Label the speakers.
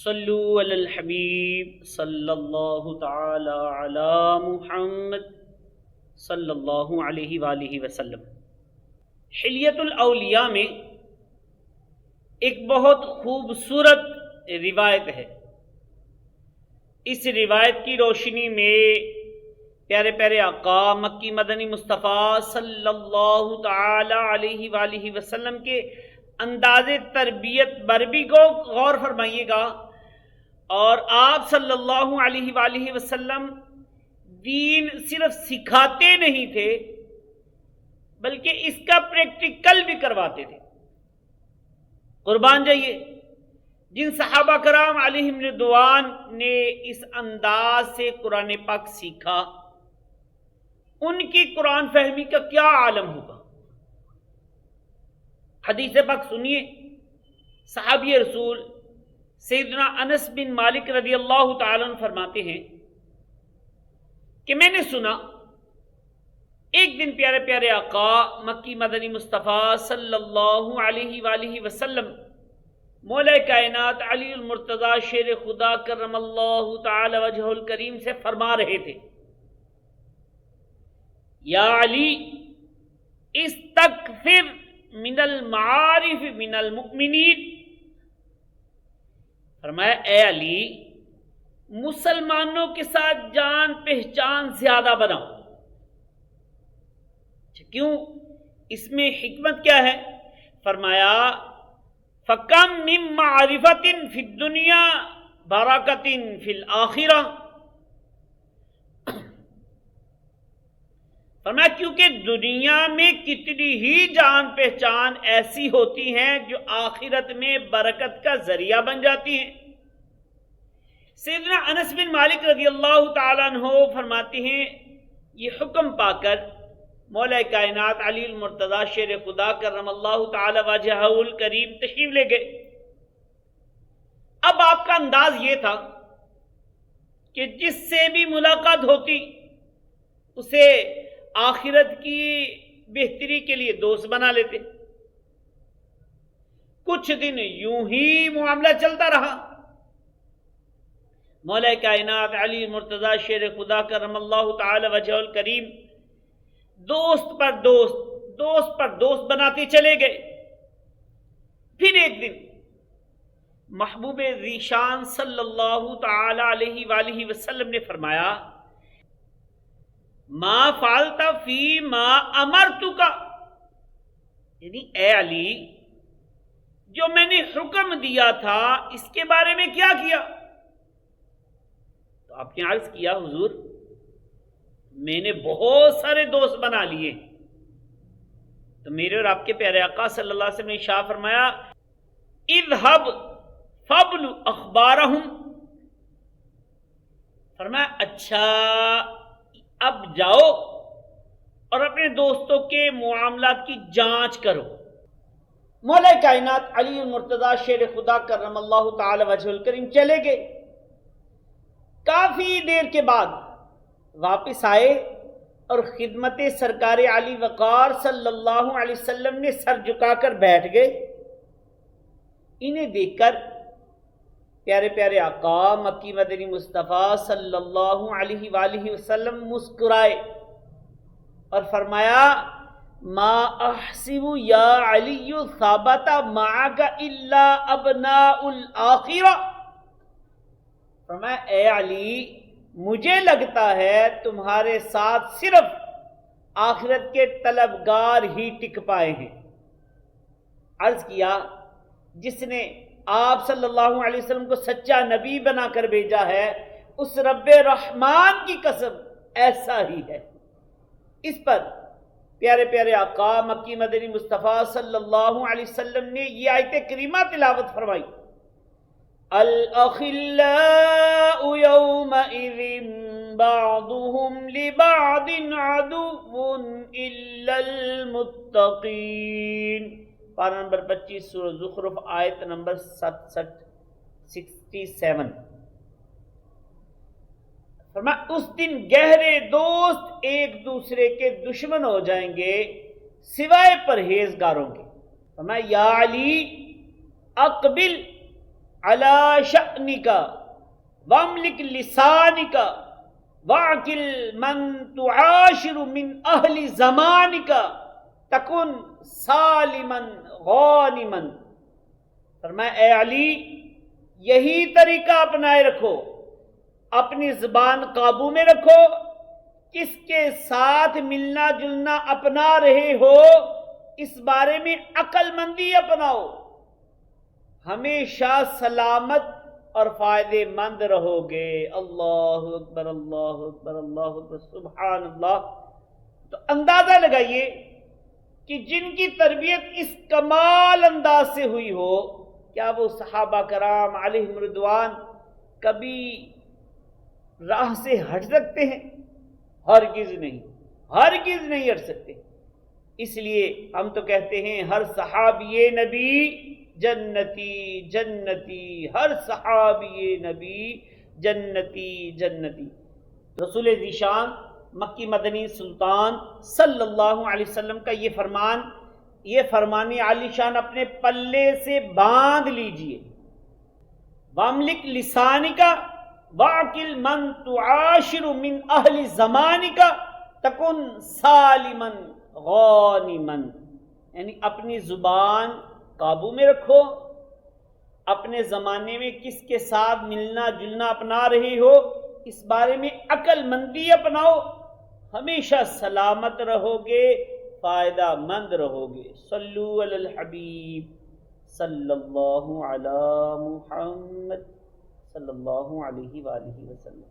Speaker 1: صلو علی الحبیب صلی اللہ تعالی علی محمد صلی اللہ علیہ وآلہ وسلم۔ حلیۃ الاولیاء میں ایک بہت خوبصورت روایت ہے۔ اس روایت کی روشنی میں پیارے پیارے آقا مکی مدنی مصطفیٰ صلی اللہ تعالی علیہ وآلہ وسلم کے انداز تربیت بربی کو غور فرمائیے گا، اور آپ صلی اللہ علیہ وآلہ وسلم دین صرف سکھاتے نہیں تھے بلکہ اس کا پریکٹیکل بھی کرواتے تھے۔ قربان جائیے، جن صحابہ کرام علیہم رضوان نے اس انداز سے قرآن پاک سیکھا، ان کی قرآن فہمی کا کیا عالم ہوگا۔ حدیث پاک سنیے، صحابی رسول سیدنا انس بن مالک رضی اللہ تعالیٰ عنہ فرماتے ہیں کہ میں نے سنا ایک دن پیارے پیارے آقا مکی مدنی مصطفیٰ صلی اللہ علیہ وآلہ وسلم مولا کائنات علی المرتضی شیر خدا کرم اللہ تعالی وجہ الکریم سے فرما رہے تھے، یا علی استکثر من المعارف من المؤمنین، فرمایا اے علی مسلمانوں کے ساتھ جان پہچان زیادہ بناؤ۔ کیوں؟ اس میں حکمت کیا ہے؟ فرمایا فَكَمْ مِن مَّعْرِفَةٍ فِي الدُّنْيَا بَرَكَةٍ فِي الْآخِرَةِ، فرمایا کیونکہ دنیا میں کتنی ہی جان پہچان ایسی ہوتی ہیں جو آخرت میں برکت کا ذریعہ بن جاتی ہیں۔ سیدنا انس بن مالک رضی اللہ تعالیٰ عنہ فرماتے ہیں، یہ حکم پا کر مولا کائنات علی المرتضی شیر خدا کرم اللہ تعالی وجہ الکریم تشریف لے گئے۔ اب آپ کا انداز یہ تھا کہ جس سے بھی ملاقات ہوتی اسے آخرت کی بہتری کے لیے دوست بنا لیتے۔ کچھ دن یوں ہی معاملہ چلتا رہا۔ مولا کائنات علی مرتضی شیر خدا کرم اللہ تعالی وجہ الکریم دوست پر دوست بناتے چلے گئے۔ پھر ایک دن محبوب ذیشان صلی اللہ تعالی علیہ وآلہ وسلم نے فرمایا، ما فعلت فی ما امرتک، یعنی اے علی جو میں نے حکم دیا تھا اس کے بارے میں کیا کیا؟ تو آپ نے عرض کیا، حضور میں نے بہت سارے دوست بنا لیے۔ تو میرے اور آپ کے پیارے آقا صلی اللہ علیہ وسلم نے ارشاد فرمایا، اذهب فابلغ اخبارهم، فرمایا اچھا اب جاؤ اور اپنے دوستوں کے معاملات کی جانچ کرو۔ مولا کائنات علی المرتضی شیر خدا کرم اللہ تعالی وجہ الکریم چلے گئے۔ کافی دیر کے بعد واپس آئے اور خدمت سرکار علی وقار صلی اللہ علیہ وسلم نے سر جھکا کر بیٹھ گئے۔ انہیں دیکھ کر پیارے پیارے آقا مکی مدنی مصطفیٰ صلی اللہ علیہ وآلہ وسلم مسکرائے اور فرمایا، ما احسب یا علی ثابت معک الا ابناء الآخرہ، فرمایا اے علی مجھے لگتا ہے تمہارے ساتھ صرف آخرت کے طلبگار ہی ٹک پائے ہیں۔ عرض کیا، جس نے آپ صلی اللہ علیہ وسلم کو سچا نبی بنا کر بھیجا ہے اس رب رحمان کی قسم ایسا ہی ہے۔ اس پر پیارے پیارے آقا مکی مدنی مصطفیٰ صلی اللہ علیہ وسلم نے یہ آیت کریمہ تلاوت فرمائی، الأخلاء يومئذ بعضهم لبعض عدو إلا المتقين، پارہ نمبر 25 سورہ زخرف آیت نمبر 67۔ فرمایا اس دن گہرے دوست ایک دوسرے کے دشمن ہو جائیں گے سوائے پرہیزگاروں کے۔ فرمایا یا علی اقبل علی شأنک واملک لسانک واعقل من تعاشر من اہل زمانک تکن سالما غانما۔ فرمایا اے علی یہی طریقہ اپنائے رکھو، اپنی زبان قابو میں رکھو، کس کے ساتھ ملنا جلنا اپنا رہے ہو اس بارے میں عقل مندی اپناؤ، ہمیشہ سلامت اور فائدے مند رہو گے۔ اللہ اکبر اللہ اکبر اللہ اکبر سبحان اللہ۔ تو اندازہ لگائیے کہ جن کی تربیت اس کمال انداز سے ہوئی ہو، کیا وہ صحابہ کرام علیہم رضوان کبھی راہ سے ہٹ سکتے ہیں؟ ہرگز نہیں، ہرگز نہیں ہٹ سکتے۔ اس لیے ہم تو کہتے ہیں ہر صحابی نبی جنتی جنتی، ہر صحابی نبی جنتی جنتی۔ رسول ذیشان مکی مدنی سلطان صلی اللہ علیہ وسلم کا یہ فرمان عالی شان اپنے پلے سے باندھ لیجئے۔ واملک لسانک واعقل من تعاشر من اہل زمانک تکن سالما غانما، یعنی اپنی زبان قابو میں رکھو، اپنے زمانے میں کس کے ساتھ ملنا جلنا اپنا رہے ہو اس بارے میں عقل مندی اپناؤ، ہمیشہ سلامت رہو گے، فائدہ مند رہو گے۔ صلو علی الحبیب صلی اللہ علی محمد صلی اللہ علیہ وآلہ وسلم۔